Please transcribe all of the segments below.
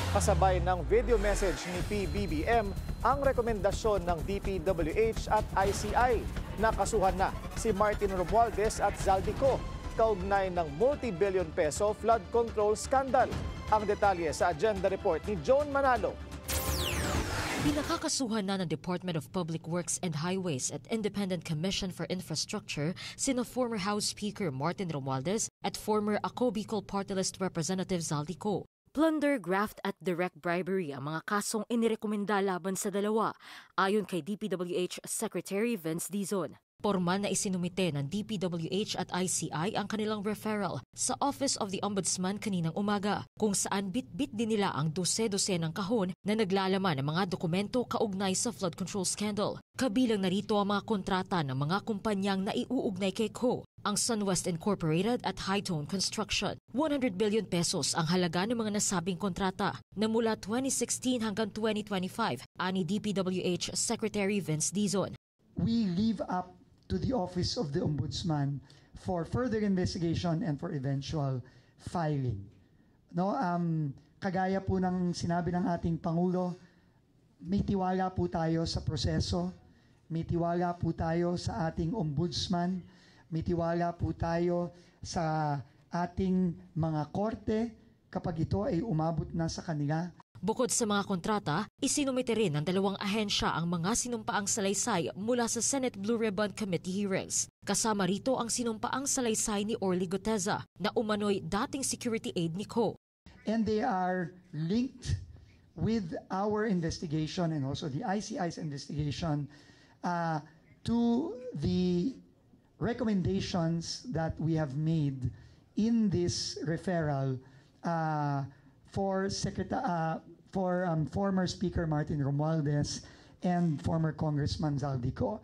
Kasabay ng video message ni PBBM ang rekomendasyon ng DPWH at ICI. Nakasuhan na si Martin Romualdez at Zaldico kaugnay ng multi-billion peso flood control scandal. Ang detalye sa agenda report ni Joan Manalo. Pinakakasuhan na ng Department of Public Works and Highways at Independent Commission for Infrastructure sina former House Speaker Martin Romualdez at former Ako Bicol Party List Representative Zaldico. Plunder, graft at direct bribery ang mga kasong inirekomenda laban sa dalawa, ayon kay DPWH Secretary Vince Dizon. Pormal na isinumite ng DPWH at ICI ang kanilang referral sa Office of the Ombudsman kaninang umaga, kung saan bit-bit din nila ang dose-dose ng kahon na naglalaman ng mga dokumento kaugnay sa flood control scandal. Kabilang narito ang mga kontrata ng mga kumpanyang naiuugnay kay Ko, ang SunWest Incorporated at Hightone Construction. 100 billion pesos ang halaga ng mga nasabing kontrata na mula 2016 hanggang 2025, ani DPWH Secretary Vince Dizon. We leave up to the Office of the Ombudsman for further investigation and for eventual filing. No, kagaya po ng sinabi ng ating Pangulo, may tiwala po tayo sa proseso, may tiwala po tayo sa ating Ombudsman, may tiwala po tayo sa ating mga korte kapag ito ay umabot na sa kanila. Bukod sa mga kontrata, isinumite rin ng dalawang ahensya ang mga sinumpaang salaysay mula sa Senate Blue Ribbon Committee hearings. Kasama rito ang sinumpaang salaysay ni Orly Guteza na umano'y dating security aide ni Ko. And they are linked with our investigation and also the ICI's investigation to the recommendations that we have made in this referral for former Speaker Martin Romualdez and former Congressman Zaldico.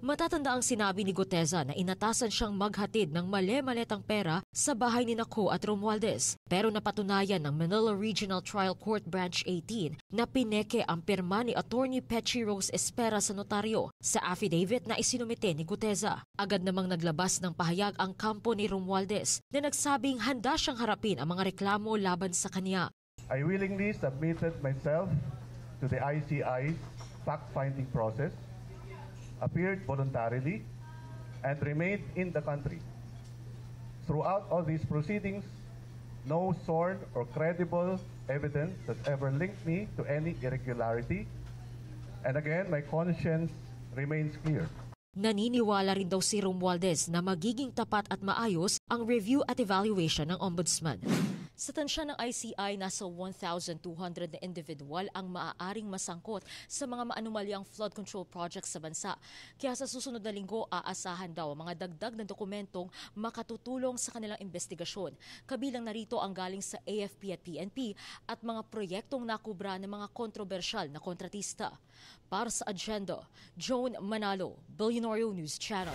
Matatanda ang sinabi ni Guteza na inatasan siyang maghatid ng mali-maletang pera sa bahay ni Ko at Romualdez. Pero napatunayan ng Manila Regional Trial Court Branch 18 na pineke ang pirma ni Attorney Pechi Rose Espera sa notaryo sa affidavit na isinumite ni Guteza. Agad namang naglabas ng pahayag ang kampo ni Romualdez na nagsabing handa siyang harapin ang mga reklamo laban sa kanya. I willingly submitted myself to the ICI's fact-finding process, appeared voluntarily, and remained in the country. Throughout all these proceedings, no sworn or credible evidence has ever linked me to any irregularity, and again, my conscience remains clear. Naniniwala rin daw si Romualdez na magiging tapat at maayos ang review at evaluation ng Ombudsman. Sa tansya ng ICI, nasa 1,200 na individual ang maaaring masangkot sa mga maanumalyang flood control projects sa bansa. Kaya sa susunod na linggo, aasahan daw ang mga dagdag na dokumentong makatutulong sa kanilang investigasyon. Kabilang narito ang galing sa AFP at PNP at mga proyektong nakubra ng mga kontrobersyal na kontratista. Para sa agenda, Joan Manalo, Billionario News Channel.